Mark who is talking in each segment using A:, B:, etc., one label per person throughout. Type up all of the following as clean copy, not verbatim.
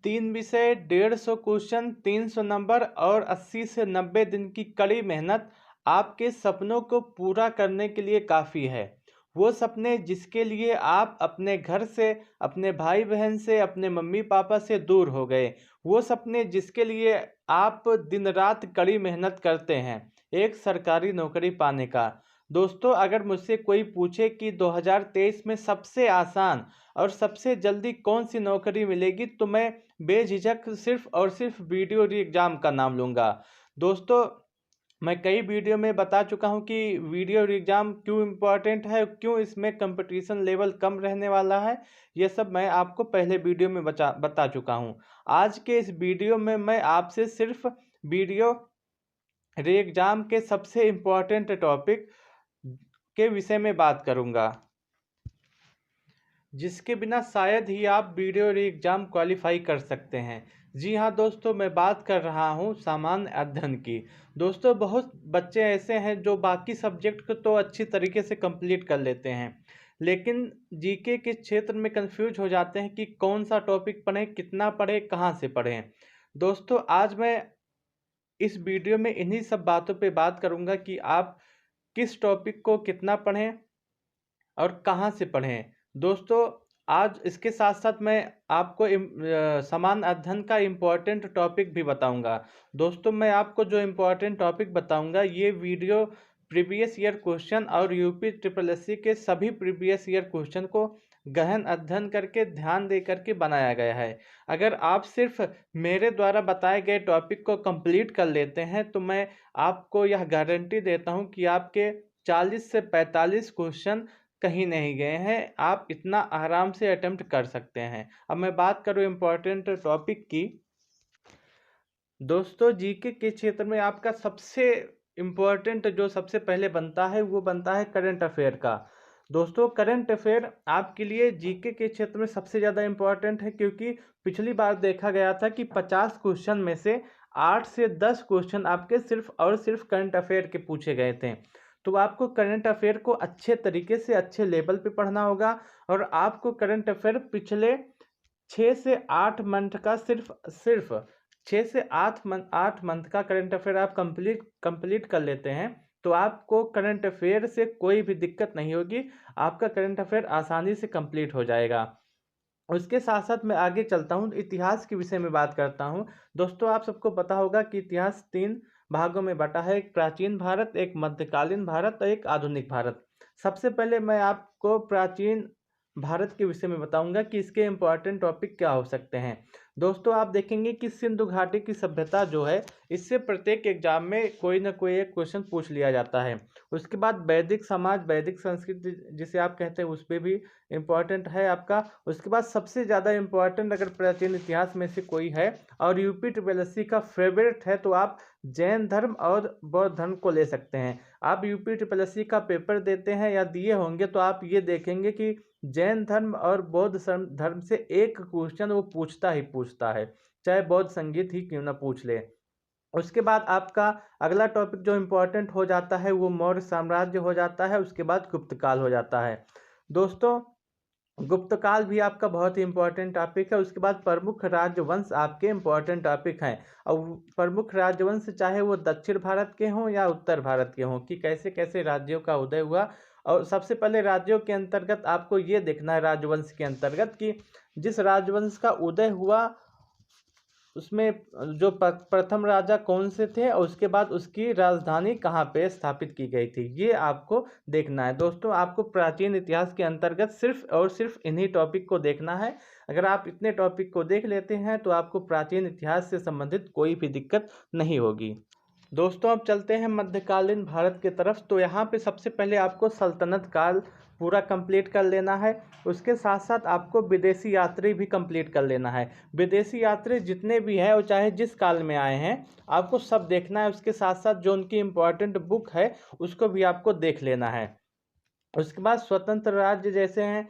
A: 3 विषय, 150 question, 300 number और 80 से 90 दिन की कड़ी मेहनत आपके सपनों को पूरा करने के लिए काफ़ी है। वो सपने जिसके लिए आप अपने घर से, अपने भाई बहन से, अपने मम्मी पापा से दूर हो गए। वो सपने जिसके लिए आप दिन रात कड़ी मेहनत करते हैं, एक सरकारी नौकरी पाने का। दोस्तों, अगर मुझसे कोई पूछे कि 2023 में सबसे आसान और सबसे जल्दी कौन सी नौकरी मिलेगी, तो मैं बेझिझक सिर्फ और सिर्फ वीडियो री एग्ज़ाम का नाम लूँगा। दोस्तों, मैं कई वीडियो में बता चुका हूँ कि वीडियो एग्ज़ाम क्यों इम्पोर्टेंट है, क्यों इसमें कंपटीशन लेवल कम रहने वाला है। ये सब मैं आपको पहले वीडियो में बता चुका हूँ। आज के इस वीडियो में मैं आपसे सिर्फ वीडियो री एग्ज़ाम के सबसे इम्पोर्टेंट टॉपिक के विषय में बात करूँगा, जिसके बिना शायद ही आप वीडियो री एग्ज़ाम क्वालिफाई कर सकते हैं। जी हाँ दोस्तों, मैं बात कर रहा हूँ सामान्य अध्ययन की। दोस्तों, बहुत बच्चे ऐसे हैं जो बाकी सब्जेक्ट को तो अच्छी तरीके से कंप्लीट कर लेते हैं, लेकिन जीके के क्षेत्र में कंफ्यूज हो जाते हैं कि कौन सा टॉपिक पढ़ें, कितना पढ़ें, कहाँ से पढ़ें। दोस्तों, आज मैं इस वीडियो में इन्हीं सब बातों पे बात करूँगा कि आप किस टॉपिक को कितना पढ़ें और कहाँ से पढ़ें। दोस्तों, आज इसके साथ साथ मैं आपको समान अध्ययन का इम्पोर्टेंट टॉपिक भी बताऊंगा। दोस्तों, मैं आपको जो इम्पोर्टेंट टॉपिक बताऊंगा, ये वीडियो प्रीवियस ईयर क्वेश्चन और यूपी ट्रिपल एससी के सभी प्रीवियस ईयर क्वेश्चन को गहन अध्ययन करके ध्यान दे करके बनाया गया है। अगर आप सिर्फ मेरे द्वारा बताए गए टॉपिक को कंप्लीट कर लेते हैं, तो मैं आपको यह गारंटी देता हूं कि आपके 40 से 45 क्वेश्चन कहीं नहीं गए हैं। आप इतना आराम से अटेम्प्ट कर सकते हैं। अब मैं बात करूं इम्पोर्टेंट टॉपिक की। दोस्तों, जीके के क्षेत्र में आपका सबसे इम्पोर्टेंट जो सबसे पहले बनता है, वो बनता है करंट अफेयर का। दोस्तों, करंट अफेयर आपके लिए जीके के क्षेत्र में सबसे ज़्यादा इम्पोर्टेंट है, क्योंकि पिछली बार देखा गया था कि 50 क्वेश्चन में से 8 से 10 क्वेश्चन आपके सिर्फ और सिर्फ करंट अफेयर के पूछे गए थे। तो आपको करंट अफेयर को अच्छे तरीके से अच्छे लेवल पे पढ़ना होगा, और आपको करंट अफेयर पिछले 6 से 8 मंथ का सिर्फ 6 से 8 मंथ का करंट अफेयर आप कंप्लीट कर लेते हैं, तो आपको करंट अफेयर से कोई भी दिक्कत नहीं होगी। आपका करंट अफेयर आसानी से कंप्लीट हो जाएगा। उसके साथ साथ मैं आगे चलता हूँ, इतिहास के विषय में बात करता हूँ। दोस्तों, आप सबको पता होगा कि इतिहास 3 भागों में बटा है, एक प्राचीन भारत, एक मध्यकालीन भारत और एक आधुनिक भारत। सबसे पहले मैं आपको प्राचीन भारत के विषय में बताऊंगा कि इसके इम्पोर्टेंट टॉपिक क्या हो सकते हैं। दोस्तों, आप देखेंगे कि सिंधु घाटी की सभ्यता जो है, इससे प्रत्येक एग्जाम में कोई ना कोई एक क्वेश्चन पूछ लिया जाता है। उसके बाद वैदिक समाज, वैदिक संस्कृति जिसे आप कहते हैं, उस पर भी इम्पोर्टेंट है आपका। उसके बाद सबसे ज़्यादा इम्पोर्टेंट अगर प्राचीन इतिहास में से कोई है और यूपी ट्रिपल एससी का फेवरेट है, तो आप जैन धर्म और बौद्ध धर्म को ले सकते हैं। आप यूपी ट्रिपल एससी का पेपर देते हैं या दिए होंगे, तो आप ये देखेंगे कि जैन धर्म और बौद्ध धर्म से एक क्वेश्चन वो पूछता ही पूछता है, चाहे बौद्ध संगीत ही क्यों ना पूछ ले। उसके बाद आपका अगला टॉपिक जो इम्पोर्टेंट हो जाता है, वो मौर्य साम्राज्य हो जाता है। उसके बाद गुप्तकाल हो जाता है। दोस्तों, गुप्तकाल भी आपका बहुत ही इंपॉर्टेंट टॉपिक है। उसके बाद प्रमुख राजवंश आपके इंपॉर्टेंट टॉपिक हैं, और प्रमुख राजवंश चाहे वो दक्षिण भारत के हों या उत्तर भारत के हों, कि कैसे कैसे राज्यों का उदय हुआ। और सबसे पहले राज्यों के अंतर्गत आपको ये देखना है, राजवंश के अंतर्गत, कि जिस राजवंश का उदय हुआ उसमें जो प्रथम राजा कौन से थे, और उसके बाद उसकी राजधानी कहाँ पे स्थापित की गई थी, ये आपको देखना है। दोस्तों, आपको प्राचीन इतिहास के अंतर्गत सिर्फ और सिर्फ इन्हीं टॉपिक को देखना है। अगर आप इतने टॉपिक को देख लेते हैं, तो आपको प्राचीन इतिहास से संबंधित कोई भी दिक्कत नहीं होगी। दोस्तों, अब चलते हैं मध्यकालीन भारत की तरफ। तो यहाँ पे सबसे पहले आपको सल्तनत काल पूरा कंप्लीट कर लेना है। उसके साथ साथ आपको विदेशी यात्री भी कंप्लीट कर लेना है। विदेशी यात्री जितने भी हैं, वो चाहे जिस काल में आए हैं, आपको सब देखना है। उसके साथ साथ जो उनकी इम्पोर्टेंट बुक है, उसको भी आपको देख लेना है। उसके बाद स्वतंत्र राज्य जैसे हैं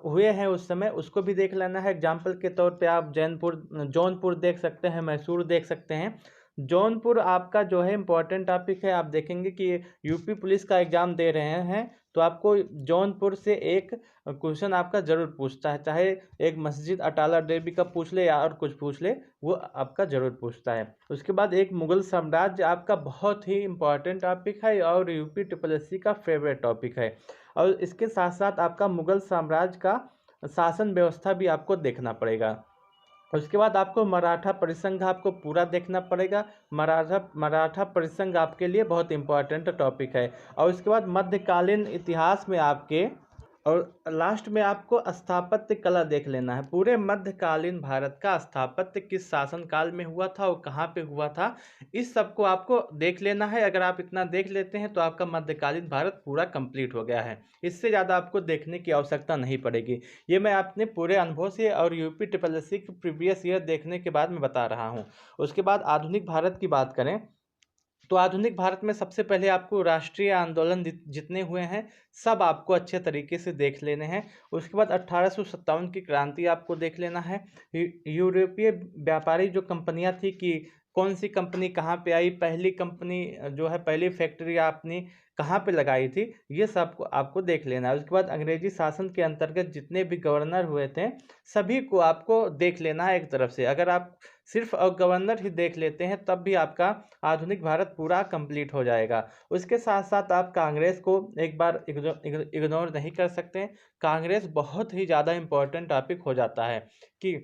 A: हुए हैं उस समय, उसको भी देख लेना है। एग्जाम्पल के तौर पे आप जौनपुर देख सकते हैं, मैसूर देख सकते हैं। जौनपुर आपका जो है इम्पोर्टेंट टॉपिक है। आप देखेंगे कि यूपी पुलिस का एग्ज़ाम दे रहे हैं, तो आपको जौनपुर से एक क्वेश्चन आपका जरूर पूछता है, चाहे एक मस्जिद अटाला देवी का पूछ ले या और कुछ पूछ ले, वो आपका जरूर पूछता है। उसके बाद एक मुगल साम्राज्य आपका बहुत ही इंपॉर्टेंट टॉपिक है और यूपी ट्रिपल का फेवरेट टॉपिक है। और इसके साथ साथ आपका मुगल साम्राज्य का शासन व्यवस्था भी आपको देखना पड़ेगा। उसके बाद आपको मराठा परिसंघ आपको पूरा देखना पड़ेगा। मराठा परिसंघ आपके लिए बहुत इंपॉर्टेंट टॉपिक है। और उसके बाद मध्यकालीन इतिहास में आपके, और लास्ट में आपको स्थापत्य कला देख लेना है। पूरे मध्यकालीन भारत का स्थापत्य किस शासन काल में हुआ था और कहाँ पे हुआ था, इस सब को आपको देख लेना है। अगर आप इतना देख लेते हैं तो आपका मध्यकालीन भारत पूरा कंप्लीट हो गया है। इससे ज़्यादा आपको देखने की आवश्यकता नहीं पड़ेगी। ये मैं अपने पूरे अनुभव से और यूपी ट्रिपल एस सी की प्रीवियस ईयर देखने के बाद मैं बता रहा हूँ। उसके बाद आधुनिक भारत की बात करें तो आधुनिक भारत में सबसे पहले आपको राष्ट्रीय आंदोलन जितने हुए हैं सब आपको अच्छे तरीके से देख लेने हैं। उसके बाद 1857 की क्रांति आपको देख लेना है। यूरोपीय व्यापारी जो कंपनियां थी कि कौन सी कंपनी कहाँ पे आई, पहली कंपनी जो है पहली फैक्ट्री आपने कहाँ पे लगाई थी, ये सब आपको देख लेना है। उसके बाद अंग्रेजी शासन के अंतर्गत जितने भी गवर्नर हुए थे सभी को आपको देख लेना है एक तरफ से। अगर आप सिर्फ गवर्नर ही देख लेते हैं तब भी आपका आधुनिक भारत पूरा कंप्लीट हो जाएगा। उसके साथ साथ आप कांग्रेस को एक बार इग्नोर नहीं कर सकते। कांग्रेस बहुत ही ज़्यादा इम्पोर्टेंट टॉपिक हो जाता है कि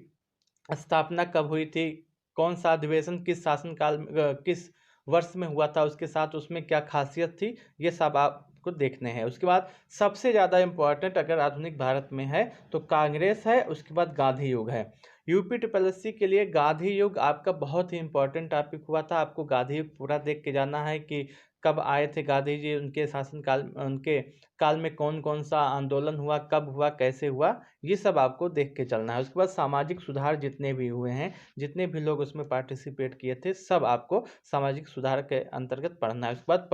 A: स्थापना कब हुई थी, कौन सा अधिवेशन किस शासनकाल में किस वर्ष में हुआ था, उसके साथ उसमें क्या खासियत थी, ये सब आपको देखने हैं। उसके बाद सबसे ज़्यादा इम्पोर्टेंट अगर आधुनिक भारत में है तो कांग्रेस है, उसके बाद गांधी युग है। यूपी ट्रिपल एस सी के लिए गांधी युग आपका बहुत ही इंपॉर्टेंट टॉपिक हुआ था। आपको गांधी युग पूरा देख के जाना है कि कब आए थे गांधी जी, उनके शासनकाल उनके काल में कौन कौन सा आंदोलन हुआ, कब हुआ, कैसे हुआ, ये सब आपको देख के चलना है। उसके बाद सामाजिक सुधार जितने भी हुए हैं, जितने भी लोग उसमें पार्टिसिपेट किए थे, सब आपको सामाजिक सुधार के अंतर्गत पढ़ना है। उसके बाद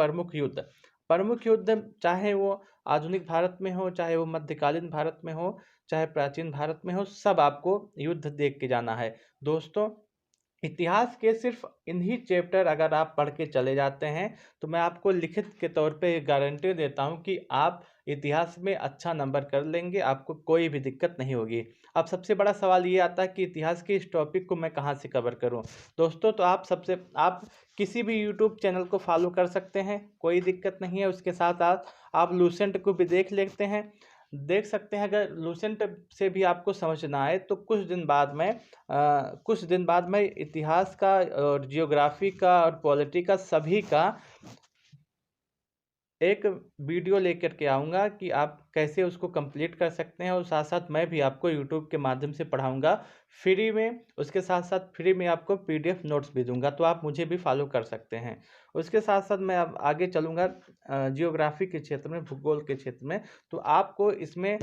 A: प्रमुख युद्ध चाहे वो आधुनिक भारत में हो, चाहे वो मध्यकालीन भारत में हो, चाहे प्राचीन भारत में हो, सब आपको युद्ध देख के जाना है। दोस्तों, इतिहास के सिर्फ इन्हीं चैप्टर अगर आप पढ़ के चले जाते हैं तो मैं आपको लिखित के तौर पे गारंटी देता हूं कि आप इतिहास में अच्छा नंबर कर लेंगे, आपको कोई भी दिक्कत नहीं होगी। अब सबसे बड़ा सवाल ये आता है कि इतिहास के इस टॉपिक को मैं कहाँ से कवर करूं। दोस्तों, तो आप किसी भी यूट्यूब चैनल को फॉलो कर सकते हैं, कोई दिक्कत नहीं है। उसके साथ आप लूसेंट को भी देख सकते हैं। अगर लूसेंट से भी आपको समझ ना आए तो कुछ दिन बाद मैं इतिहास का और जियोग्राफी का और पॉलिटी का सभी का एक वीडियो लेकर के आऊँगा कि आप कैसे उसको कंप्लीट कर सकते हैं। और साथ साथ मैं भी आपको यूट्यूब के माध्यम से पढ़ाऊँगा फ्री में। उसके साथ साथ फ्री में आपको पीडीएफ नोट्स भी दूंगा, तो आप मुझे भी फॉलो कर सकते हैं। उसके साथ साथ मैं अब आगे चलूँगा जियोग्राफी के क्षेत्र में, भूगोल के क्षेत्र में। तो आपको इसमें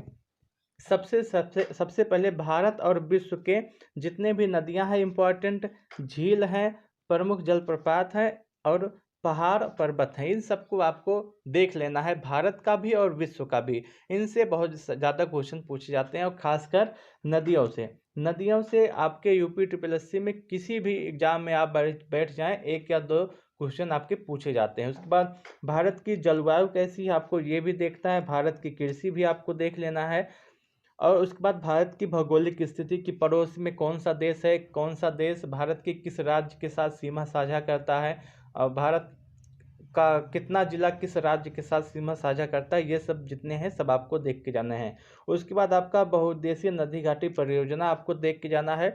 A: सबसे सबसे सबसे पहले भारत और विश्व के जितने भी नदियां हैं, इम्पोर्टेंट झील हैं, प्रमुख जलप्रपात हैं और पहाड़ पर्वत हैं, इन सबको आपको देख लेना है, भारत का भी और विश्व का भी। इनसे बहुत ज़्यादा क्वेश्चन पूछे जाते हैं और खासकर नदियों से आपके यूपी ट्रिपल एस सी में किसी भी एग्जाम में आप बैठ जाएं, एक या दो क्वेश्चन आपके पूछे जाते हैं। उसके बाद भारत की जलवायु कैसी है आपको ये भी देखना है, भारत की कृषि भी आपको देख लेना है। और उसके बाद भारत की भौगोलिक स्थिति की पड़ोस में कौन सा देश है, कौन सा देश भारत के किस राज्य के साथ सीमा साझा करता है, और भारत का कितना जिला किस राज्य के साथ सीमा साझा करता है, ये सब जितने हैं सब आपको देख के जाना है। उसके बाद आपका बहुउद्देशीय नदी घाटी परियोजना आपको देख के जाना है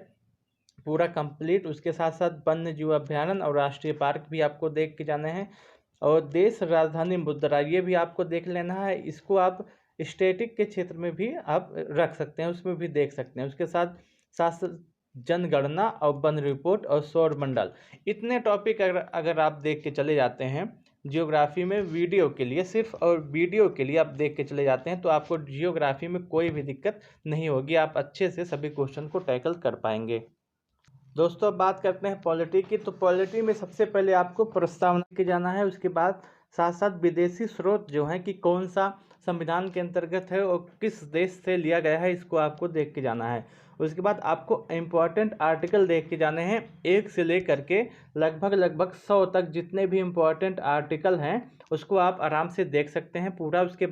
A: पूरा कंप्लीट। उसके साथ साथ वन्य जीव अभ्यारण्य और राष्ट्रीय पार्क भी आपको देख के जाने हैं। और देश राजधानी मुद्रा ये भी आपको देख लेना है। इसको आप स्टैटिक के क्षेत्र में भी आप रख सकते हैं, उसमें भी देख सकते हैं। उसके साथ साथ जनगणना और वन रिपोर्ट और सौर मंडल, इतने टॉपिक अगर आप देख के चले जाते हैं जियोग्राफी में वीडियो के लिए, सिर्फ और वीडियो के लिए आप देख के चले जाते हैं तो आपको जियोग्राफी में कोई भी दिक्कत नहीं होगी, आप अच्छे से सभी क्वेश्चन को टैकल कर पाएंगे। दोस्तों, अब बात करते हैं पॉलिटी की। तो पॉलिटी में सबसे पहले आपको प्रस्तावना के जाना है। उसके बाद साथ साथ विदेशी स्रोत जो हैं कि कौन सा संविधान के अंतर्गत है और किस देश से लिया गया है, इसको आपको देख के जाना है। उसके बाद आपको इम्पोर्टेंट आर्टिकल देख के जाने हैं, 1 से लेकर के लगभग 100 तक जितने भी इम्पोर्टेंट आर्टिकल हैं उसको आप आराम से देख सकते हैं पूरा। उसके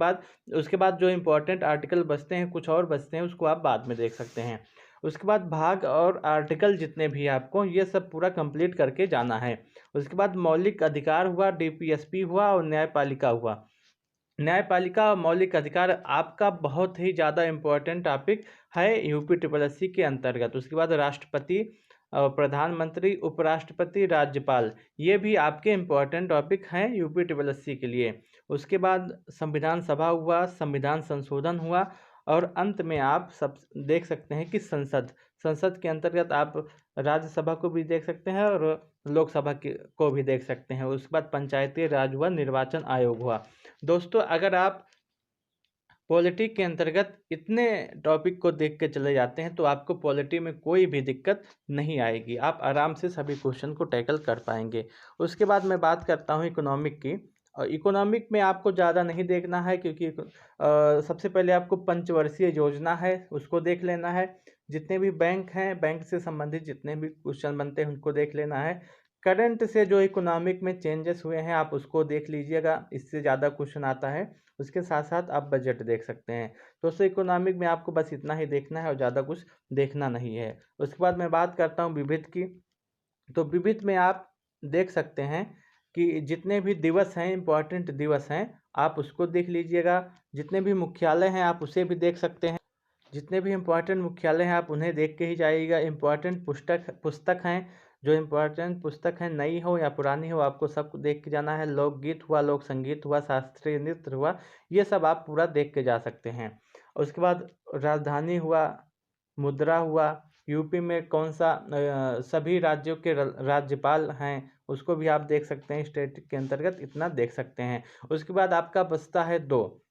A: बाद जो इम्पोर्टेंट आर्टिकल बचते हैं, कुछ और बचते हैं, उसको आप बाद में देख सकते हैं। उसके बाद भाग और आर्टिकल जितने भी आपको ये सब पूरा कंप्लीट करके जाना है। उसके बाद मौलिक अधिकार हुआ, डीपीएसपी हुआ और न्यायपालिका हुआ। न्यायपालिका और मौलिक अधिकार आपका बहुत ही ज़्यादा इम्पोर्टेंट टॉपिक है यूपी ट्रिपल एससी के अंतर्गत। उसके बाद राष्ट्रपति, प्रधानमंत्री, उपराष्ट्रपति, राज्यपाल, ये भी आपके इम्पोर्टेंट टॉपिक हैं यूपी ट्रिपल एससी के लिए। उसके बाद संविधान सभा हुआ, संविधान संशोधन हुआ और अंत में आप सब देख सकते हैं कि संसद के अंतर्गत आप राज्यसभा को भी देख सकते हैं और लोकसभा को भी देख सकते हैं। उसके बाद पंचायती राज हुआ, निर्वाचन आयोग हुआ। दोस्तों, अगर आप पॉलिटी के अंतर्गत इतने टॉपिक को देख के चले जाते हैं तो आपको पॉलिटी में कोई भी दिक्कत नहीं आएगी, आप आराम से सभी क्वेश्चन को टैकल कर पाएंगे। उसके बाद मैं बात करता हूँ इकोनॉमिक की। और इकोनॉमिक में आपको ज़्यादा नहीं देखना है, क्योंकि सबसे पहले आपको पंचवर्षीय योजना है उसको देख लेना है। जितने भी बैंक हैं, बैंक से संबंधित जितने भी क्वेश्चन बनते हैं उनको देख लेना है। करंट से जो इकोनॉमिक में चेंजेस हुए हैं आप उसको देख लीजिएगा, इससे ज़्यादा क्वेश्चन आता है। उसके साथ साथ आप बजट देख सकते हैं। दोस्तों, इकोनॉमिक में आपको बस इतना ही देखना है और ज़्यादा कुछ देखना नहीं है। उसके बाद मैं बात करता हूँ विविध की। तो विविध में आप देख सकते हैं कि जितने भी दिवस हैं, इम्पोर्टेंट दिवस हैं, आप उसको देख लीजिएगा। जितने भी मुख्यालय हैं आप उसे भी देख सकते हैं। जितने भी इम्पोर्टेंट मुख्यालय हैं आप उन्हें देख के ही जाइएगा। इम्पोर्टेंट पुस्तक हैं, जो इम्पोर्टेंट पुस्तक है, नई हो या पुरानी हो, आपको सब देख के जाना है। लोकगीत हुआ, लोक संगीत हुआ, शास्त्रीय नृत्य हुआ, ये सब आप पूरा देख के जा सकते हैं। उसके बाद राजधानी हुआ, मुद्रा हुआ, यूपी में कौन सा सभी राज्यों के राज्यपाल हैं उसको भी आप देख सकते हैं। स्टेट के अंतर्गत इतना देख सकते हैं। उसके बाद आपका बचता है दो,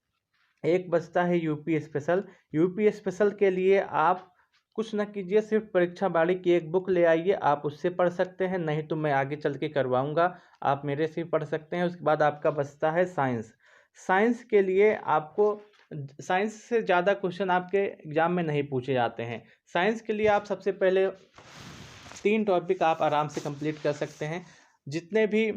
A: एक बचता है यूपी स्पेशल। यूपी स्पेशल के लिए आप कुछ न कीजिए, सिर्फ परीक्षा बाड़ी की एक बुक ले आइए, आप उससे पढ़ सकते हैं, नहीं तो मैं आगे चल के करवाऊंगा, आप मेरे से पढ़ सकते हैं। उसके बाद आपका बचता है साइंस। साइंस के लिए आपको साइंस से ज़्यादा क्वेश्चन आपके एग्जाम में नहीं पूछे जाते हैं। साइंस के लिए आप सबसे पहले 3 टॉपिक आप आराम से कंप्लीट कर सकते हैं। जितने भी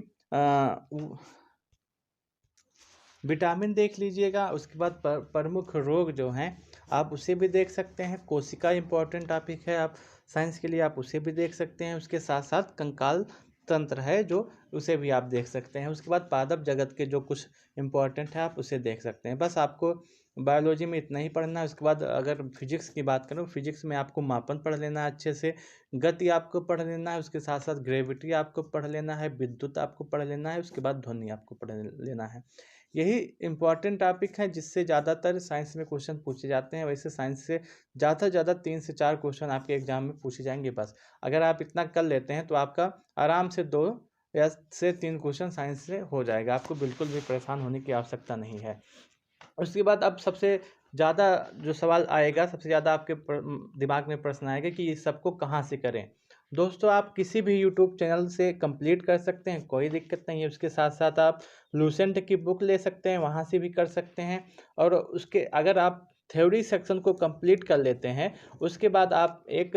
A: विटामिन देख लीजिएगा। उसके बाद प्रमुख रोग जो हैं आप उसे भी देख सकते हैं। कोशिका इंपॉर्टेंट टॉपिक है, आप साइंस के लिए आप उसे भी देख सकते हैं। उसके साथ साथ कंकाल तंत्र है जो, उसे भी आप देख सकते हैं। उसके बाद पादप जगत के जो कुछ इम्पोर्टेंट है आप उसे देख सकते हैं। बस आपको बायोलॉजी में इतना ही पढ़ना है। उसके बाद अगर फिजिक्स की बात करूँ, फिजिक्स में आपको मापन पढ़ लेना है अच्छे से, गति आपको पढ़ लेना है, उसके साथ साथ ग्रेविटी आपको पढ़ लेना है, विद्युत आपको पढ़ लेना है, उसके बाद ध्वनि आपको पढ़ लेना है। यही इम्पॉर्टेंट टॉपिक है जिससे ज़्यादातर साइंस में क्वेश्चन पूछे जाते हैं। वैसे साइंस से ज़्यादा से ज़्यादा 3 से 4 क्वेश्चन आपके एग्जाम में पूछे जाएंगे बस। अगर आप इतना कर लेते हैं तो आपका आराम से 2 या से 3 क्वेश्चन साइंस से हो जाएगा, आपको बिल्कुल भी परेशान होने की आवश्यकता नहीं है। उसके बाद अब सबसे ज़्यादा जो सवाल आएगा, सबसे ज़्यादा आपके दिमाग में प्रश्न आएगा कि ये सबको कहाँ से करें। दोस्तों, आप किसी भी यूट्यूब चैनल से कंप्लीट कर सकते हैं, कोई दिक्कत नहीं है। उसके साथ साथ आप लूसेंट की बुक ले सकते हैं, वहाँ से भी कर सकते हैं। और उसके अगर आप थ्योरी सेक्शन को कंप्लीट कर लेते हैं, उसके बाद आप एक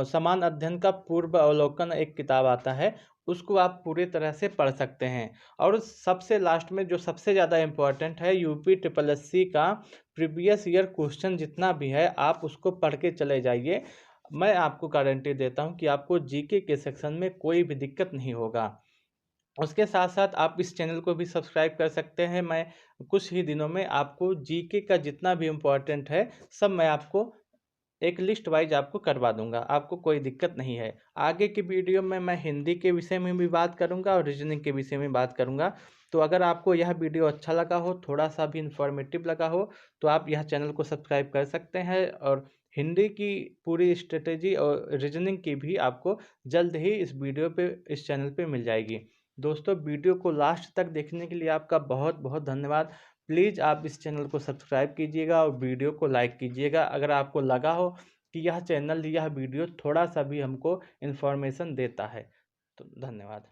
A: समान अध्ययन का पूर्व अवलोकन एक किताब आता है, उसको आप पूरी तरह से पढ़ सकते हैं। और सबसे लास्ट में जो सबसे ज़्यादा इम्पोर्टेंट है, यूपी ट्रिपल एससी का प्रीवियस ईयर क्वेश्चन जितना भी है आप उसको पढ़ के चले जाइए। मैं आपको गारंटी देता हूं कि आपको जीके के सेक्शन में कोई भी दिक्कत नहीं होगा। उसके साथ साथ आप इस चैनल को भी सब्सक्राइब कर सकते हैं। मैं कुछ ही दिनों में आपको जीके का जितना भी इम्पोर्टेंट है सब मैं आपको एक लिस्ट वाइज आपको करवा दूंगा, आपको कोई दिक्कत नहीं है। आगे की वीडियो में मैं हिंदी के विषय में भी बात करूंगा और रीजनिंग के विषय में बात करूंगा। तो अगर आपको यह वीडियो अच्छा लगा हो, थोड़ा सा भी इंफॉर्मेटिव लगा हो, तो आप यह चैनल को सब्सक्राइब कर सकते हैं। और हिंदी की पूरी स्ट्रेटेजी और रीजनिंग की भी आपको जल्द ही इस वीडियो पे, इस चैनल पे मिल जाएगी। दोस्तों, वीडियो को लास्ट तक देखने के लिए आपका बहुत बहुत धन्यवाद। प्लीज़ आप इस चैनल को सब्सक्राइब कीजिएगा और वीडियो को लाइक कीजिएगा अगर आपको लगा हो कि यह चैनल, यह वीडियो थोड़ा सा भी हमको इन्फॉर्मेशन देता है। तो धन्यवाद।